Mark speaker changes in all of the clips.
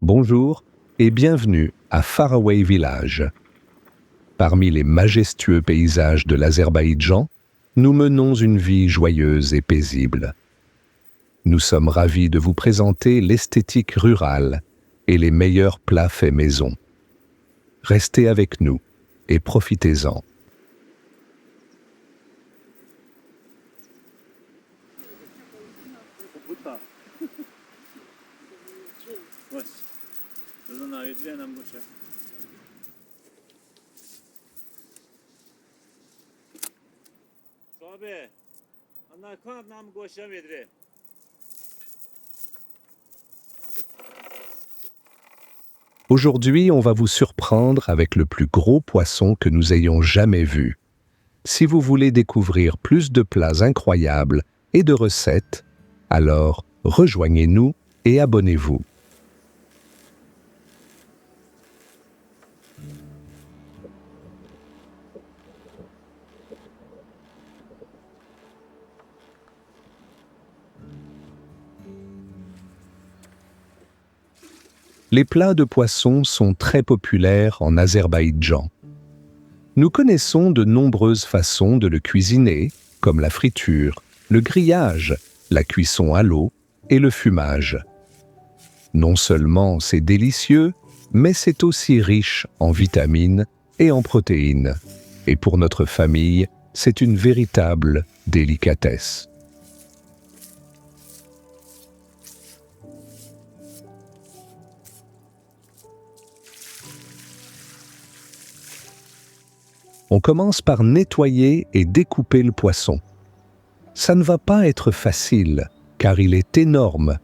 Speaker 1: Bonjour et bienvenue à Faraway Village. Parmi les majestueux paysages de l'Azerbaïdjan, nous menons une vie joyeuse et paisible. Nous sommes ravis de vous présenter l'esthétique rurale et les meilleurs plats faits maison. Restez avec nous et profitez-en. Aujourd'hui, on va vous surprendre avec le plus gros poisson que nous ayons jamais vu. Si vous voulez découvrir plus de plats incroyables et de recettes, alors rejoignez-nous et abonnez-vous. Les plats de poisson sont très populaires en Azerbaïdjan. Nous connaissons de nombreuses façons de le cuisiner, comme la friture, le grillage, la cuisson à l'eau et le fumage. Non seulement c'est délicieux, mais c'est aussi riche en vitamines et en protéines. Et pour notre famille, c'est une véritable délicatesse. On commence par nettoyer et découper le poisson. Ça ne va pas être facile, car il est énorme.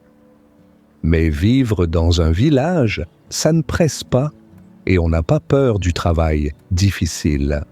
Speaker 1: Mais vivre dans un village, ça ne presse pas, et on n'a pas peur du travail difficile.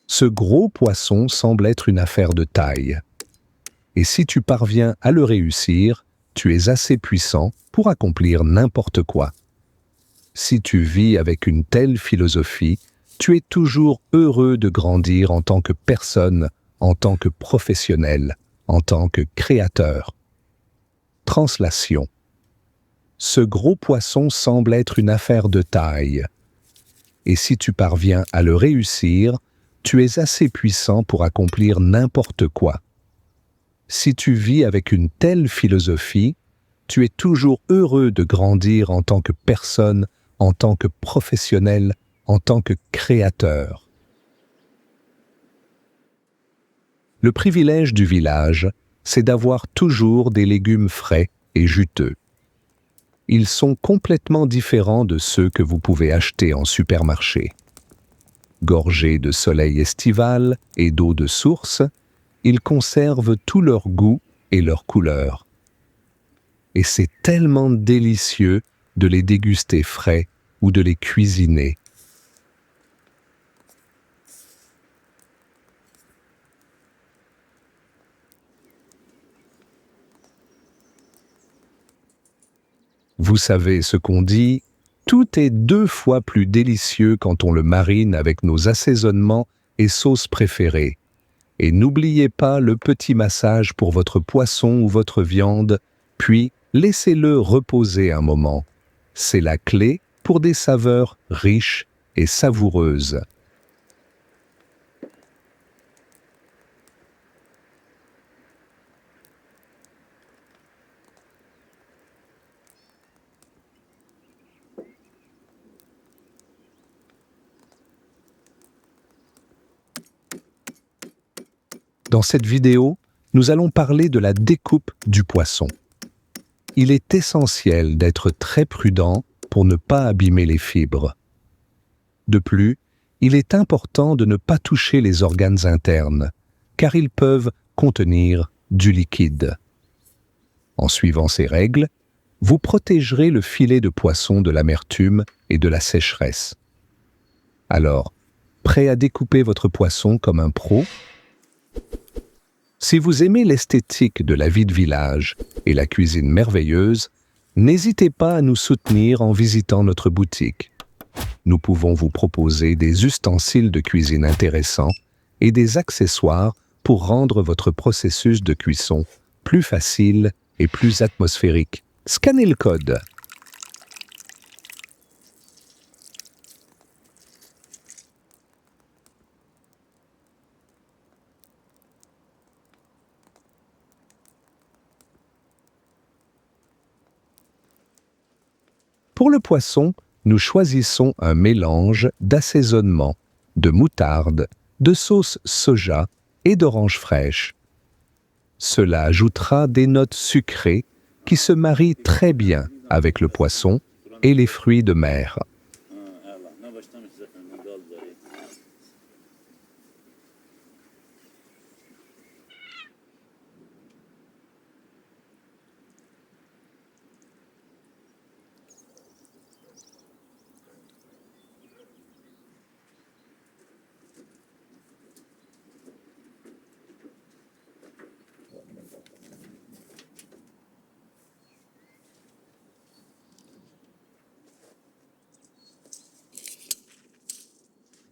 Speaker 1: Ce gros poisson semble être une affaire de taille. Et si tu parviens à le réussir, tu es assez puissant pour accomplir n'importe quoi. Si tu vis avec une telle philosophie, tu es toujours heureux de grandir en tant que personne, en tant que professionnel, en tant que créateur. Translation. Ce gros poisson semble être une affaire de taille. Et si tu parviens à le réussir, tu es assez puissant pour accomplir n'importe quoi. Si tu vis avec une telle philosophie, tu es toujours heureux de grandir en tant que personne, en tant que professionnel, en tant que créateur. Le privilège du village, c'est d'avoir toujours des légumes frais et juteux. Ils sont complètement différents de ceux que vous pouvez acheter en supermarché. Gorgés de soleil estival et d'eau de source, ils conservent tout leur goût et leur couleur. Et c'est tellement délicieux de les déguster frais ou de les cuisiner. Vous savez ce qu'on dit, tout est 2 fois plus délicieux quand on le marine avec nos assaisonnements et sauces préférées. Et n'oubliez pas le petit massage pour votre poisson ou votre viande, puis laissez-le reposer un moment. C'est la clé pour des saveurs riches et savoureuses. Dans cette vidéo, nous allons parler de la découpe du poisson. Il est essentiel d'être très prudent pour ne pas abîmer les fibres. De plus, il est important de ne pas toucher les organes internes, car ils peuvent contenir du liquide. En suivant ces règles, vous protégerez le filet de poisson de l'amertume et de la sécheresse. Alors, prêt à découper votre poisson comme un pro? Si vous aimez l'esthétique de la vie de village et la cuisine merveilleuse, n'hésitez pas à nous soutenir en visitant notre boutique. Nous pouvons vous proposer des ustensiles de cuisine intéressants et des accessoires pour rendre votre processus de cuisson plus facile et plus atmosphérique. Scannez le code. Pour le poisson, nous choisissons un mélange d'assaisonnement, de moutarde, de sauce soja et d'orange fraîche. Cela ajoutera des notes sucrées qui se marient très bien avec le poisson et les fruits de mer.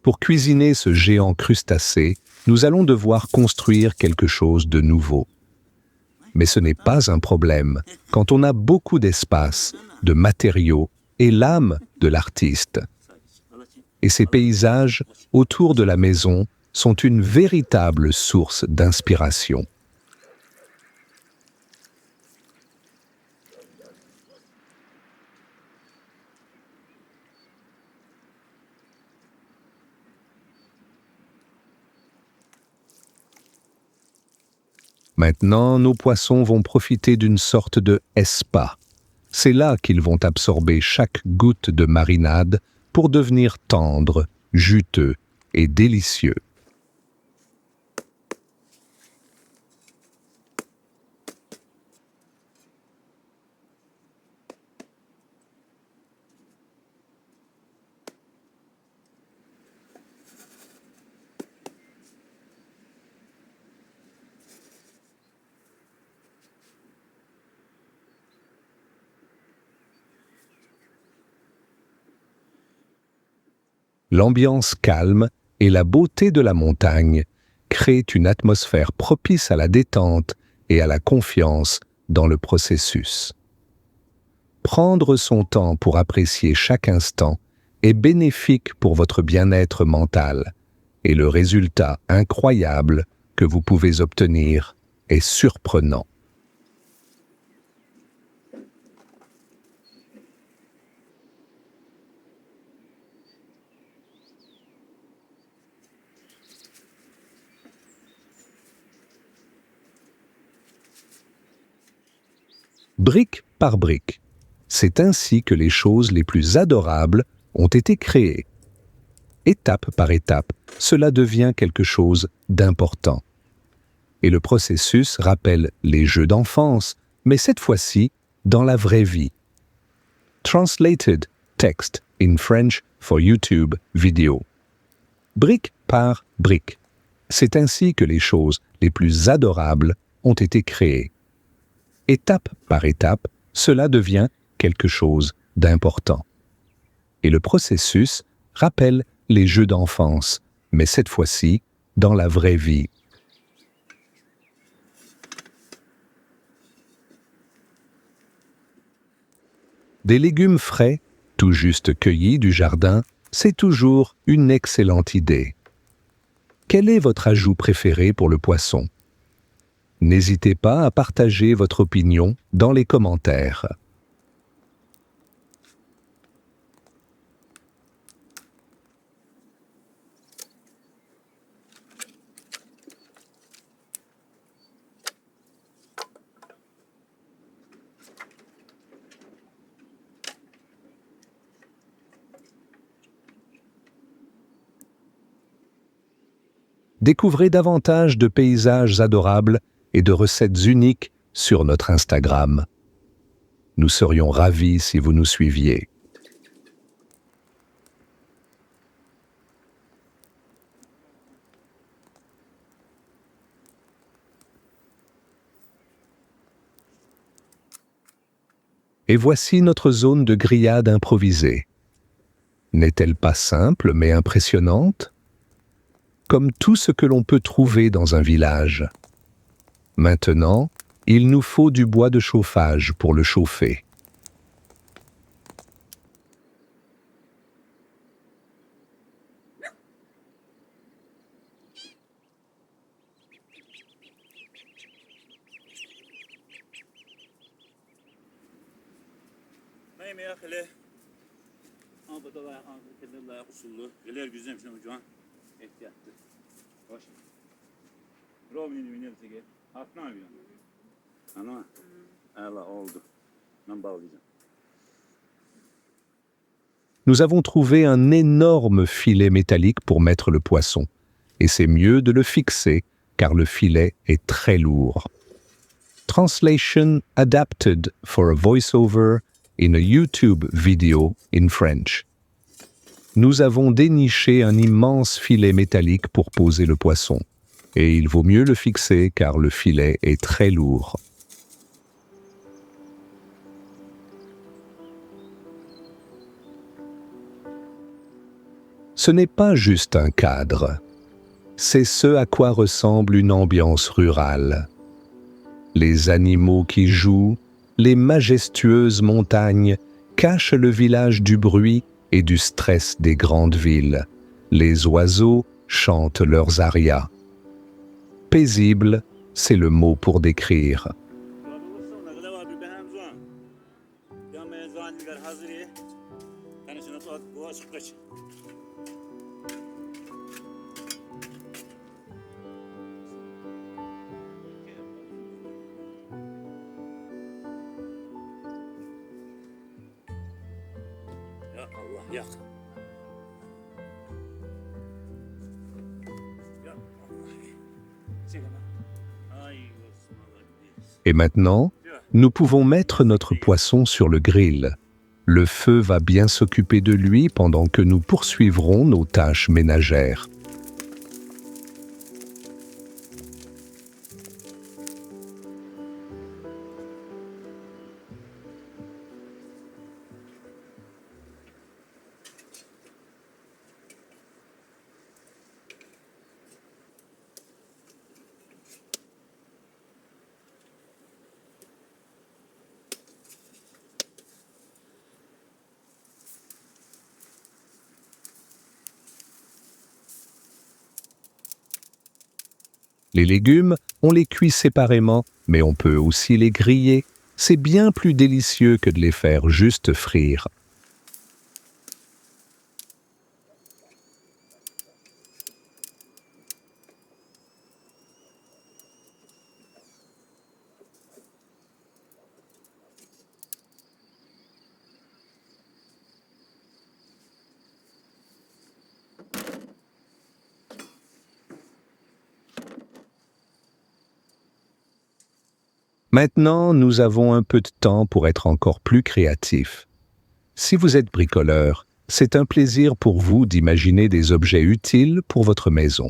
Speaker 1: Pour cuisiner ce géant crustacé, nous allons devoir construire quelque chose de nouveau. Mais ce n'est pas un problème quand on a beaucoup d'espace, de matériaux et l'âme de l'artiste. Et ces paysages autour de la maison sont une véritable source d'inspiration. Maintenant, nos poissons vont profiter d'une sorte de spa. C'est là qu'ils vont absorber chaque goutte de marinade pour devenir tendres, juteux et délicieux. L'ambiance calme et la beauté de la montagne créent une atmosphère propice à la détente et à la confiance dans le processus. Prendre son temps pour apprécier chaque instant est bénéfique pour votre bien-être mental et le résultat incroyable que vous pouvez obtenir est surprenant. Brique par brique. C'est ainsi que les choses les plus adorables ont été créées. Étape par étape, cela devient quelque chose d'important. Et le processus rappelle les jeux d'enfance, mais cette fois-ci dans la vraie vie. Translated text in French for YouTube video. Brique par brique. C'est ainsi que les choses les plus adorables ont été créées. Étape par étape, cela devient quelque chose d'important. Et le processus rappelle les jeux d'enfance, mais cette fois-ci dans la vraie vie. Des légumes frais, tout juste cueillis du jardin, c'est toujours une excellente idée. Quel est votre ajout préféré pour le poisson? N'hésitez pas à partager votre opinion dans les commentaires. Découvrez davantage de paysages adorables et de recettes uniques sur notre Instagram. Nous serions ravis si vous nous suiviez. Et voici notre zone de grillade improvisée. N'est-elle pas simple mais impressionnante? Comme tout ce que l'on peut trouver dans un village. Maintenant, il nous faut du bois de chauffage pour le chauffer.
Speaker 2: نايم يا اخي ليه؟ انا بطلع كده الله يقص له غير جزء شنو جوان احتياط hoş Romeo minir sige atma mı ana ala oldu ben bağlayacağım.
Speaker 1: Nous avons trouvé un énorme filet métallique pour mettre le poisson. Et c'est mieux de le fixer, car le filet est très lourd. Translation adapted for a voiceover in a YouTube video in French. Nous avons déniché un immense filet métallique pour poser le poisson. Et il vaut mieux le fixer car le filet est très lourd. Ce n'est pas juste un cadre. C'est ce à quoi ressemble une ambiance rurale. Les animaux qui jouent, les majestueuses montagnes cachent le village du bruit et du stress des grandes villes. Les oiseaux chantent leurs arias. Paisible, c'est le mot pour décrire.
Speaker 2: Ya Allah yak. Ya Allah. Ay
Speaker 1: Et maintenant, nous pouvons mettre notre poisson sur le grill. Le feu va bien s'occuper de lui pendant que nous poursuivrons nos tâches ménagères. Les légumes, on les cuit séparément, mais on peut aussi les griller. C'est bien plus délicieux que de les faire juste frire. Maintenant, nous avons un peu de temps pour être encore plus créatifs. Si vous êtes bricoleur, c'est un plaisir pour vous d'imaginer des objets utiles pour votre maison.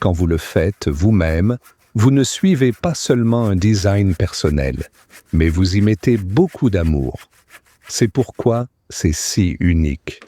Speaker 1: Quand vous le faites vous-même, vous ne suivez pas seulement un design personnel, mais vous y mettez beaucoup d'amour. C'est pourquoi c'est si unique.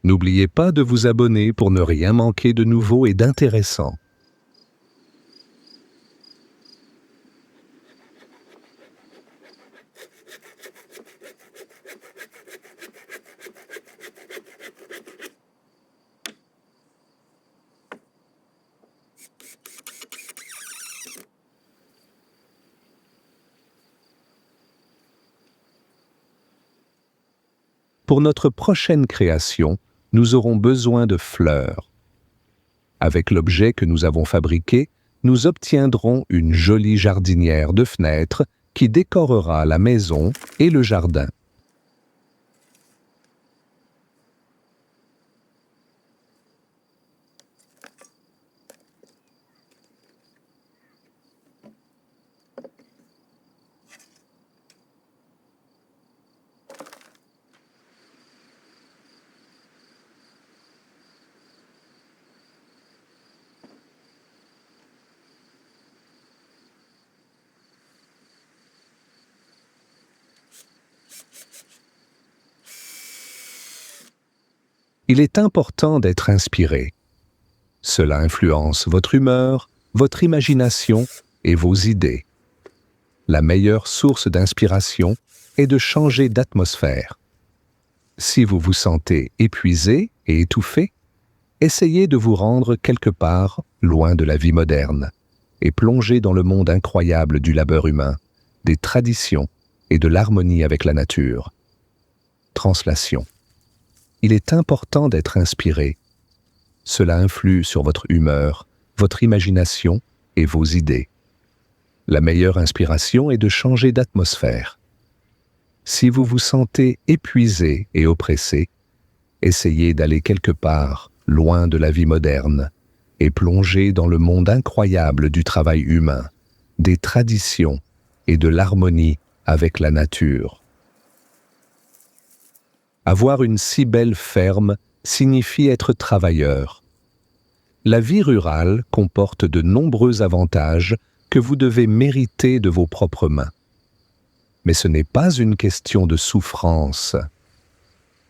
Speaker 1: N'oubliez pas de vous abonner pour ne rien manquer de nouveau et d'intéressant. Pour notre prochaine création, nous aurons besoin de fleurs. Avec l'objet que nous avons fabriqué, nous obtiendrons une jolie jardinière de fenêtres qui décorera la maison et le jardin. Il est important d'être inspiré. Cela influence votre humeur, votre imagination et vos idées. La meilleure source d'inspiration est de changer d'atmosphère. Si vous vous sentez épuisé et étouffé, essayez de vous rendre quelque part loin de la vie moderne et plongez dans le monde incroyable du labeur humain, des traditions et de l'harmonie avec la nature. Translation. Il est important d'être inspiré. Cela influe sur votre humeur, votre imagination et vos idées. La meilleure inspiration est de changer d'atmosphère. Si vous vous sentez épuisé et oppressé, essayez d'aller quelque part loin de la vie moderne et plongez dans le monde incroyable du travail humain, des traditions et de l'harmonie avec la nature. Avoir une si belle ferme signifie être travailleur. La vie rurale comporte de nombreux avantages que vous devez mériter de vos propres mains. Mais ce n'est pas une question de souffrance.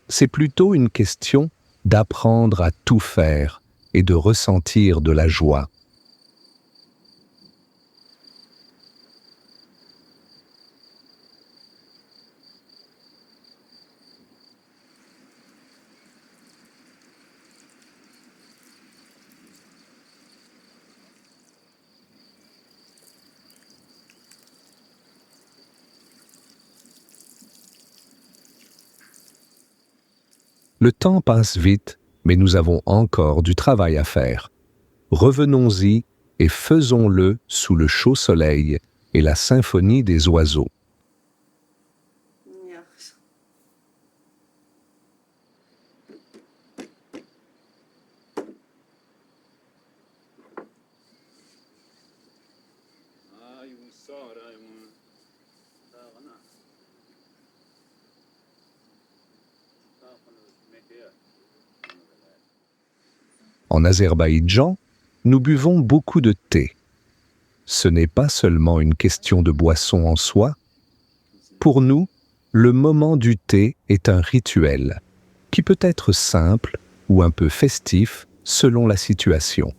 Speaker 1: C'est plutôt une question d'apprendre à tout faire et de ressentir de la joie. Le temps passe vite, mais nous avons encore du travail à faire. Revenons-y et faisons-le sous le chaud soleil et la symphonie des oiseaux. En Azerbaïdjan, nous buvons beaucoup de thé. Ce n'est pas seulement une question de boisson en soi. Pour nous, le moment du thé est un rituel qui peut être simple ou un peu festif selon la situation.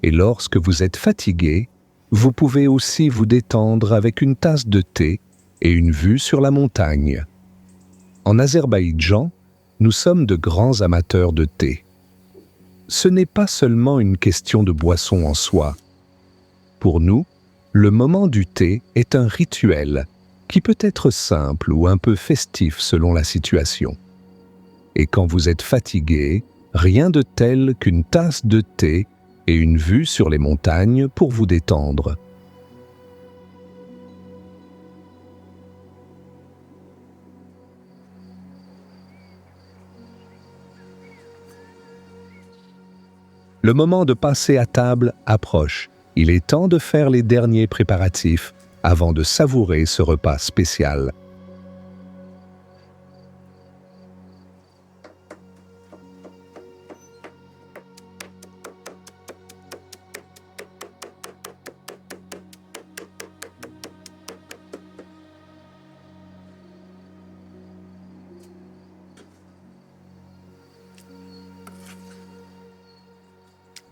Speaker 1: Et lorsque vous êtes fatigué, vous pouvez aussi vous détendre avec une tasse de thé et une vue sur la montagne. En Azerbaïdjan, nous sommes de grands amateurs de thé. Ce n'est pas seulement une question de boisson en soi. Pour nous, le moment du thé est un rituel qui peut être simple ou un peu festif selon la situation. Et quand vous êtes fatigué, rien de tel qu'une tasse de thé et une vue sur les montagnes pour vous détendre. Le moment de passer à table approche. Il est temps de faire les derniers préparatifs avant de savourer ce repas spécial.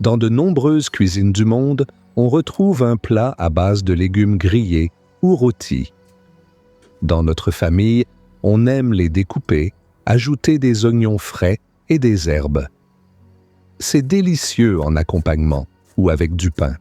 Speaker 1: Dans de nombreuses cuisines du monde, on retrouve un plat à base de légumes grillés ou rôtis. Dans notre famille, on aime les découper, ajouter des oignons frais et des herbes. C'est délicieux en accompagnement ou avec du pain.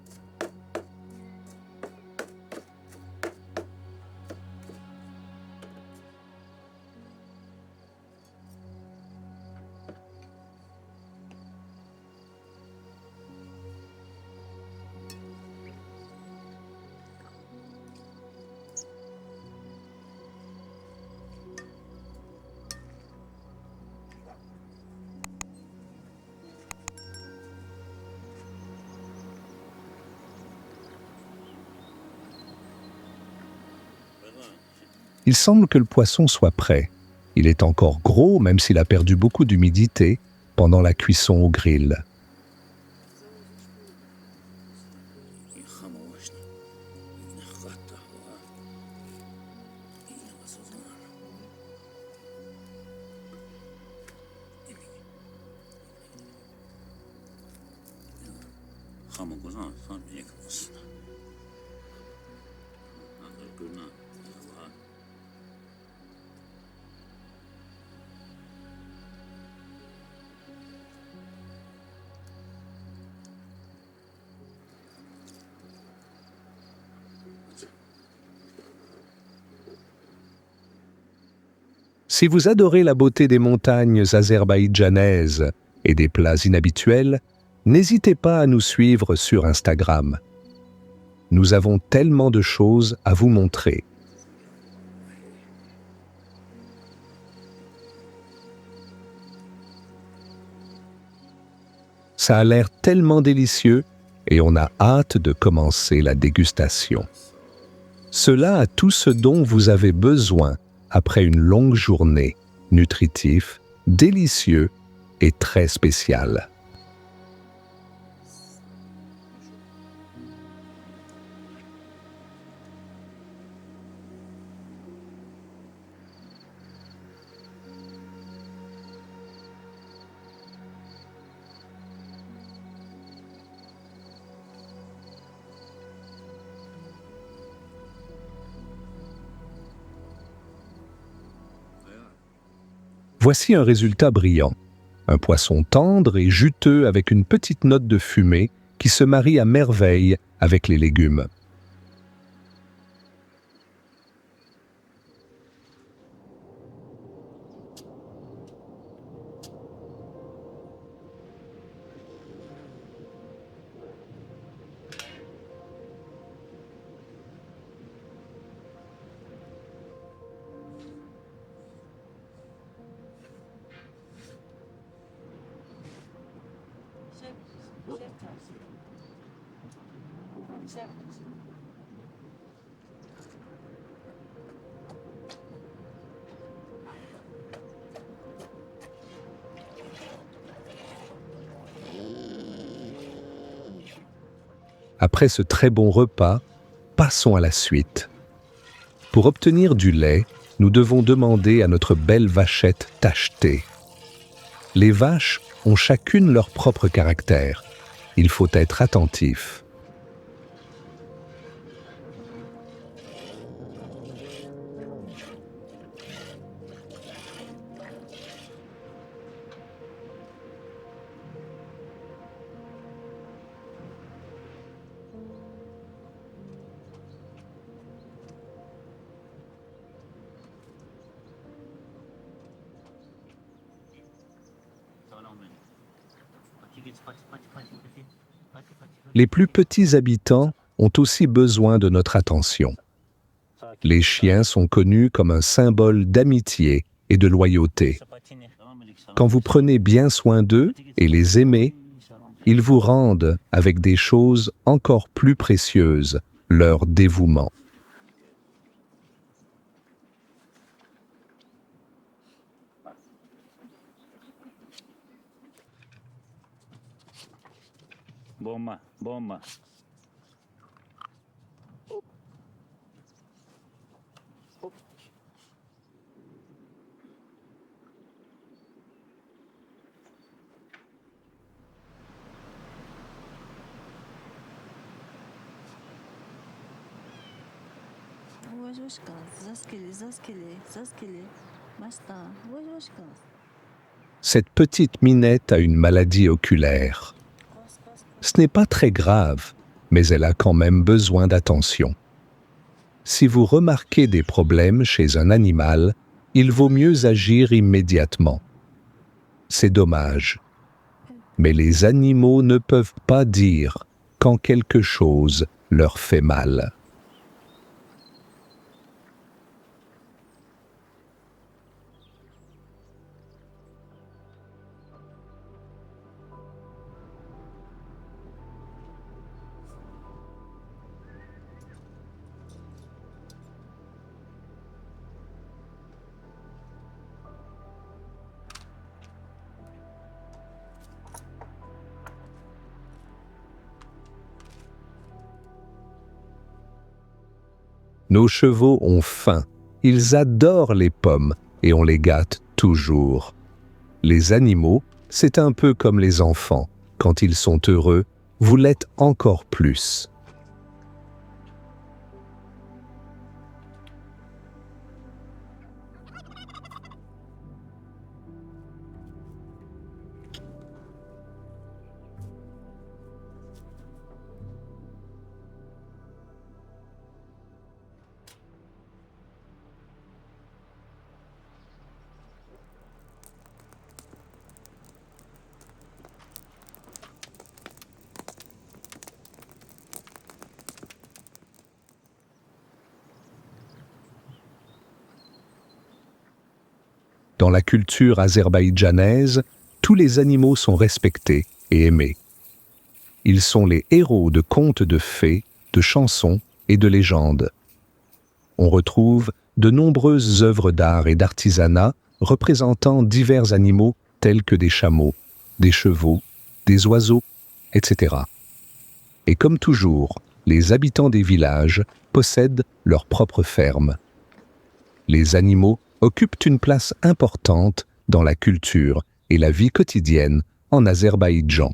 Speaker 1: Il semble que le poisson soit prêt. Il est encore gros, même s'il a perdu beaucoup d'humidité pendant la cuisson au grill. Si vous adorez la beauté des montagnes azerbaïdjanaises et des plats inhabituels, n'hésitez pas à nous suivre sur Instagram. Nous avons tellement de choses à vous montrer. Ça a l'air tellement délicieux et on a hâte de commencer la dégustation. Cela a tout ce dont vous avez besoin après une longue journée, nutritif, délicieux et très spécial. Voici un résultat brillant. Un poisson tendre et juteux avec une petite note de fumée qui se marie à merveille avec les légumes. Après ce très bon repas, passons à la suite. Pour obtenir du lait, nous devons demander à notre belle vachette tachetée. Les vaches ont chacune leur propre caractère. Il faut être attentif. Les plus petits habitants ont aussi besoin de notre attention. Les chiens sont connus comme un symbole d'amitié et de loyauté. Quand vous prenez bien soin d'eux et les aimez, ils vous rendent avec des choses encore plus précieuses, leur dévouement.
Speaker 2: Bomba, bomba.
Speaker 1: Cette petite minette a une maladie oculaire. Ce n'est pas très grave, mais elle a quand même besoin d'attention. Si vous remarquez des problèmes chez un animal, il vaut mieux agir immédiatement. C'est dommage. Mais les animaux ne peuvent pas dire quand quelque chose leur fait mal. Nos chevaux ont faim, ils adorent les pommes et on les gâte toujours. Les animaux, c'est un peu comme les enfants. Quand ils sont heureux, vous l'êtes encore plus. Dans la culture azerbaïdjanaise, tous les animaux sont respectés et aimés. Ils sont les héros de contes de fées, de chansons et de légendes. On retrouve de nombreuses œuvres d'art et d'artisanat représentant divers animaux tels que des chameaux, des chevaux, des oiseaux, etc. Et comme toujours, les habitants des villages possèdent leur propre ferme. Les animaux occupent une place importante dans la culture et la vie quotidienne en Azerbaïdjan.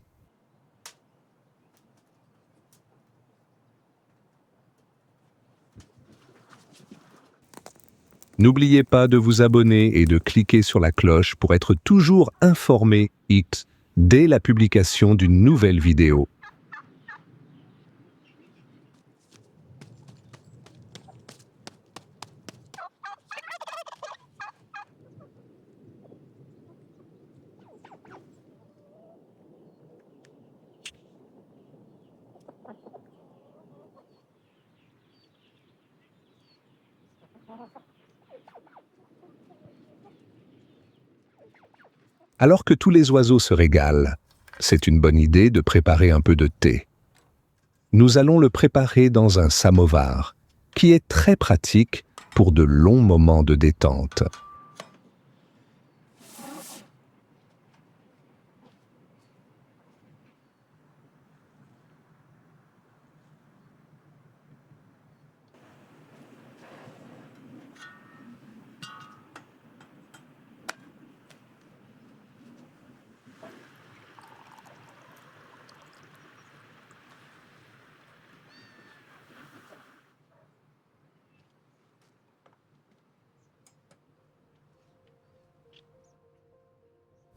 Speaker 1: N'oubliez pas de vous abonner et de cliquer sur la cloche pour être toujours informé dès la publication d'une nouvelle vidéo. Alors que tous les oiseaux se régalent, c'est une bonne idée de préparer un peu de thé. Nous allons le préparer dans un samovar, qui est très pratique pour de longs moments de détente.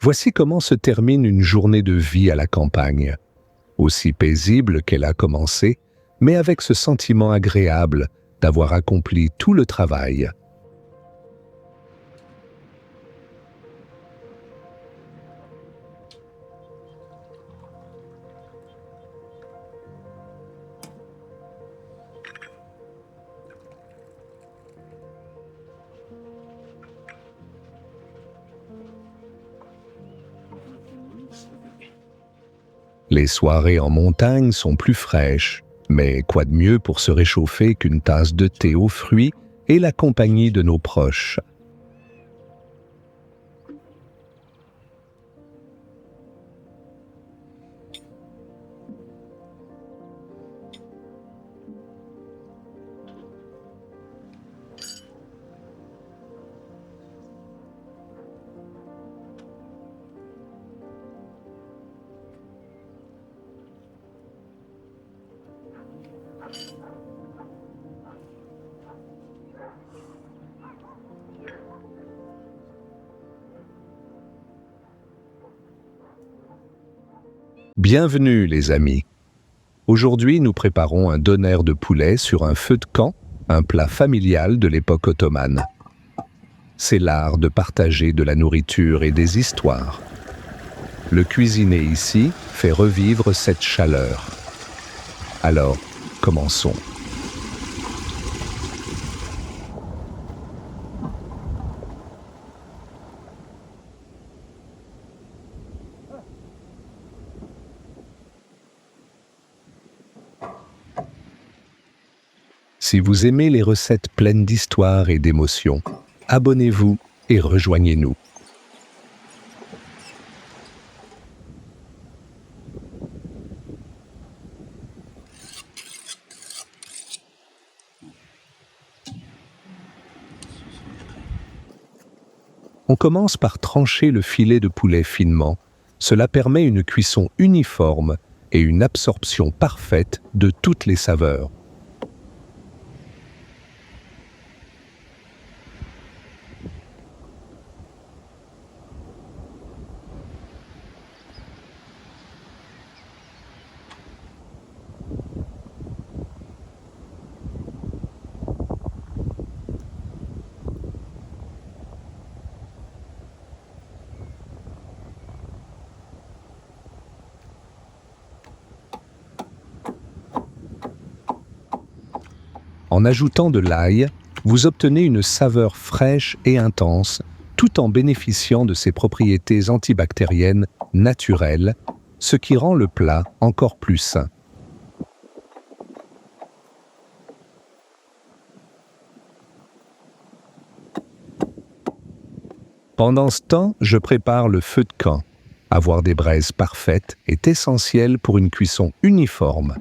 Speaker 1: Voici comment se termine une journée de vie à la campagne, aussi paisible qu'elle a commencé, mais avec ce sentiment agréable d'avoir accompli tout le travail. Les soirées en montagne sont plus fraîches, mais quoi de mieux pour se réchauffer qu'une tasse de thé aux fruits et la compagnie de nos proches. Bienvenue les amis. Aujourd'hui, nous préparons un doner de poulet sur un feu de camp, un plat familial de l'époque ottomane. C'est l'art de partager de la nourriture et des histoires. Le cuisiner ici fait revivre cette chaleur. Alors, commençons. Si vous aimez les recettes pleines d'histoire et d'émotions, abonnez-vous et rejoignez-nous. On commence par trancher le filet de poulet finement. Cela permet une cuisson uniforme et une absorption parfaite de toutes les saveurs. En ajoutant de l'ail, vous obtenez une saveur fraîche et intense, tout en bénéficiant de ses propriétés antibactériennes naturelles, ce qui rend le plat encore plus sain. Pendant ce temps, je prépare le feu de camp. Avoir des braises parfaites est essentiel pour une cuisson uniforme.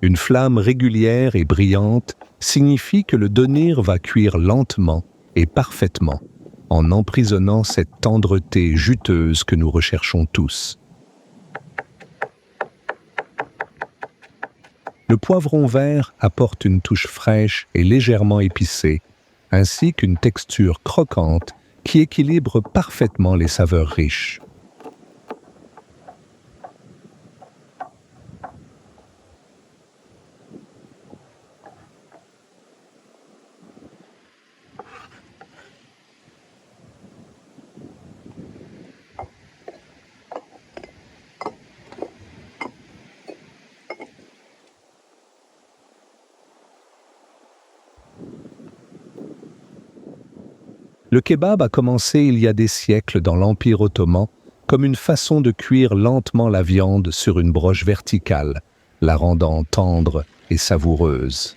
Speaker 1: Une flamme régulière et brillante signifie que le donnir va cuire lentement et parfaitement, en emprisonnant cette tendreté juteuse que nous recherchons tous. Le poivron vert apporte une touche fraîche et légèrement épicée, ainsi qu'une texture croquante qui équilibre parfaitement les saveurs riches. Le kebab a commencé il y a des siècles dans l'Empire ottoman comme une façon de cuire lentement la viande sur une broche verticale, la rendant tendre et savoureuse.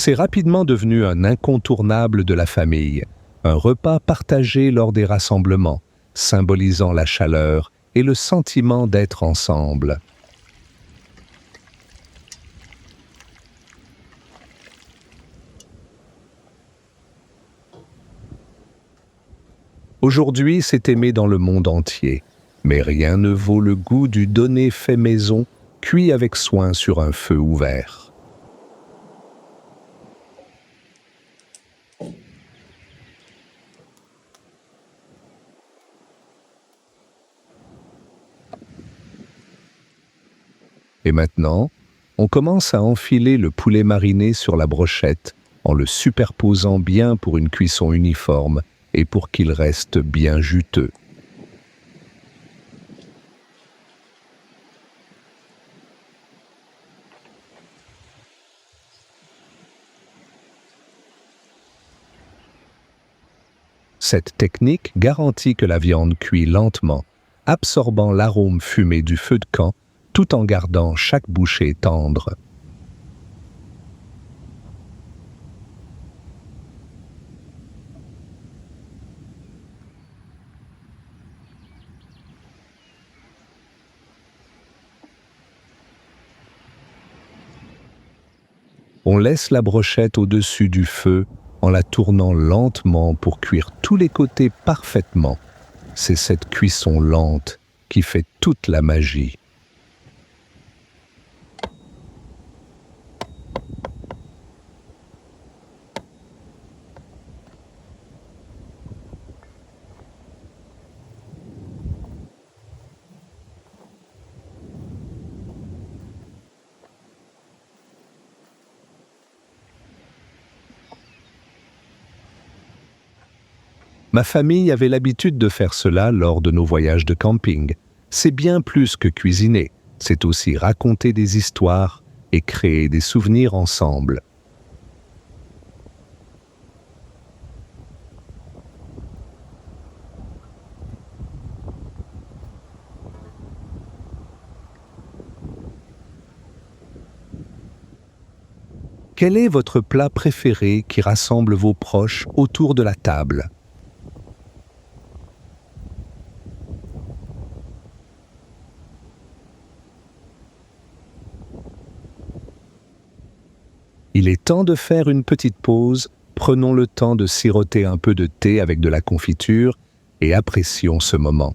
Speaker 1: C'est rapidement devenu un incontournable de la famille, un repas partagé lors des rassemblements, symbolisant la chaleur et le sentiment d'être ensemble. Aujourd'hui, c'est aimé dans le monde entier, mais rien ne vaut le goût du donné fait maison, cuit avec soin sur un feu ouvert. Et maintenant, on commence à enfiler le poulet mariné sur la brochette en le superposant bien pour une cuisson uniforme et pour qu'il reste bien juteux. Cette technique garantit que la viande cuit lentement, absorbant l'arôme fumé du feu de camp tout en gardant chaque bouchée tendre. On laisse la brochette au-dessus du feu en la tournant lentement pour cuire tous les côtés parfaitement. C'est cette cuisson lente qui fait toute la magie. Ma famille avait l'habitude de faire cela lors de nos voyages de camping. C'est bien plus que cuisiner, c'est aussi raconter des histoires et créer des souvenirs ensemble. Quel est votre plat préféré qui rassemble vos proches autour de la table? Il est temps de faire une petite pause. Prenons le temps de siroter un peu de thé avec de la confiture et apprécions ce moment.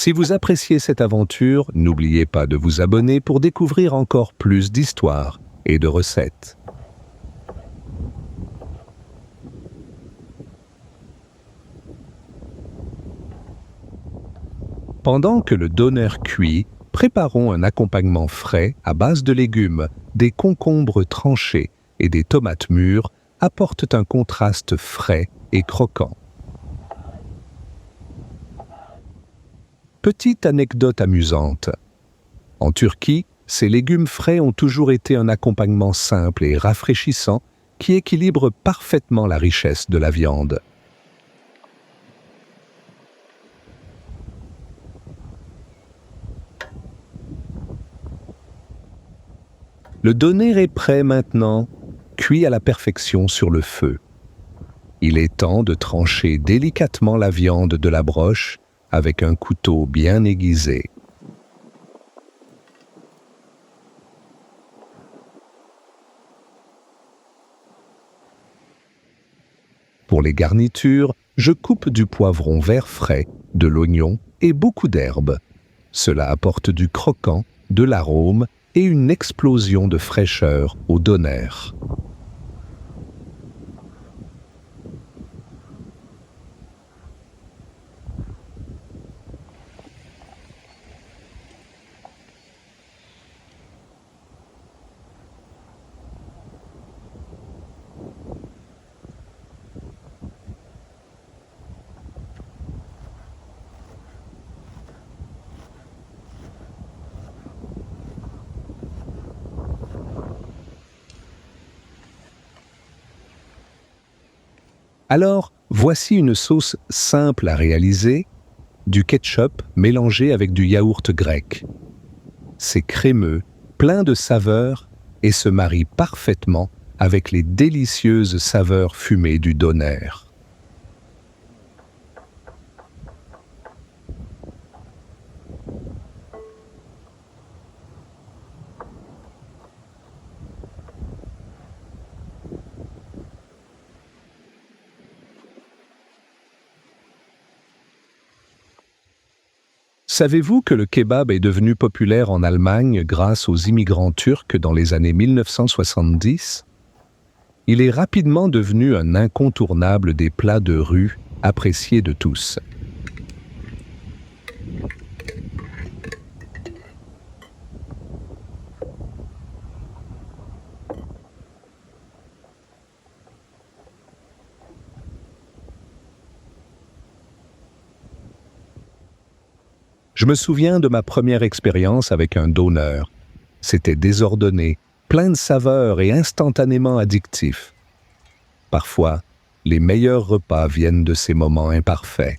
Speaker 1: Si vous appréciez cette aventure, n'oubliez pas de vous abonner pour découvrir encore plus d'histoires et de recettes. Pendant que le doner cuit, préparons un accompagnement frais à base de légumes. Des concombres tranchés et des tomates mûres apportent un contraste frais et croquant. Petite anecdote amusante. En Turquie, ces légumes frais ont toujours été un accompagnement simple et rafraîchissant qui équilibre parfaitement la richesse de la viande. Le doner est prêt maintenant, cuit à la perfection sur le feu. Il est temps de trancher délicatement la viande de la broche avec un couteau bien aiguisé. Pour les garnitures, je coupe du poivron vert frais, de l'oignon et beaucoup d'herbes. Cela apporte du croquant, de l'arôme et une explosion de fraîcheur au doner. Alors, voici une sauce simple à réaliser, du ketchup mélangé avec du yaourt grec. C'est crémeux, plein de saveurs et se marie parfaitement avec les délicieuses saveurs fumées du doner. Savez-vous que le kebab est devenu populaire en Allemagne grâce aux immigrants turcs dans les années 1970? Il est rapidement devenu un incontournable des plats de rue, apprécié de tous. Je me souviens de ma première expérience avec un doner. C'était désordonné, plein de saveurs et instantanément addictif. Parfois, les meilleurs repas viennent de ces moments imparfaits.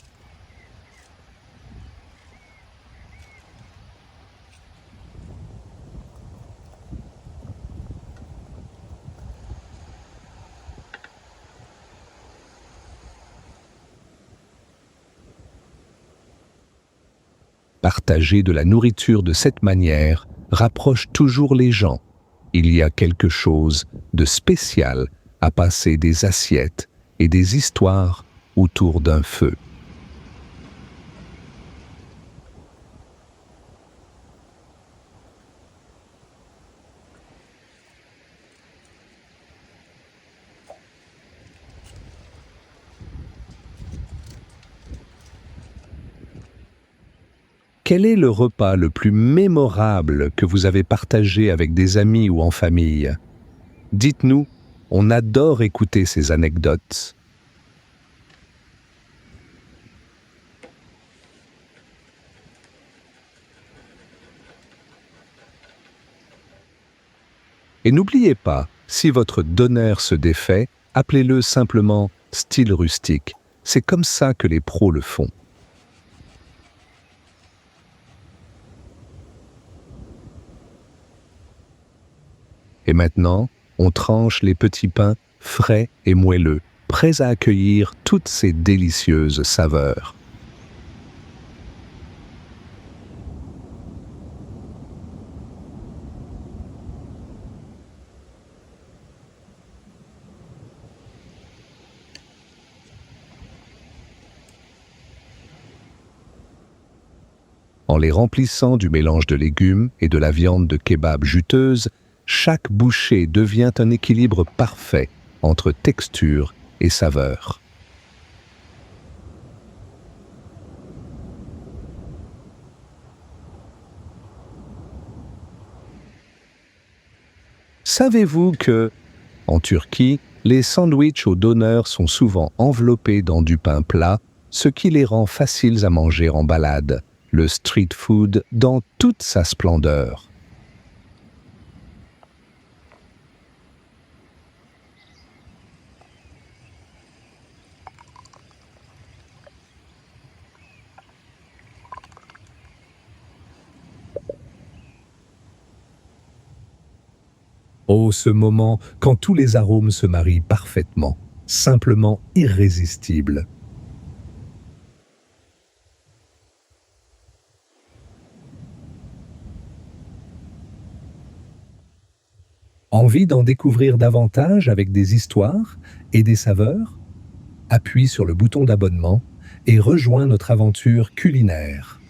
Speaker 1: Partager de la nourriture de cette manière rapproche toujours les gens. Il y a quelque chose de spécial à passer des assiettes et des histoires autour d'un feu. Quel est le repas le plus mémorable que vous avez partagé avec des amis ou en famille? Dites-nous, on adore écouter ces anecdotes. Et n'oubliez pas, si votre doner se défait, appelez-le simplement style rustique. C'est comme ça que les pros le font. Et maintenant, on tranche les petits pains frais et moelleux, prêts à accueillir toutes ces délicieuses saveurs. En les remplissant du mélange de légumes et de la viande de kebab juteuse, chaque bouchée devient un équilibre parfait entre texture et saveur. Savez-vous que, en Turquie, les sandwichs au doner sont souvent enveloppés dans du pain plat, ce qui les rend faciles à manger en balade, le street food dans toute sa splendeur. Oh, ce moment quand tous les arômes se marient parfaitement, simplement irrésistible. Envie d'en découvrir davantage avec des histoires et des saveurs? Appuie sur le bouton d'abonnement et rejoins notre aventure culinaire.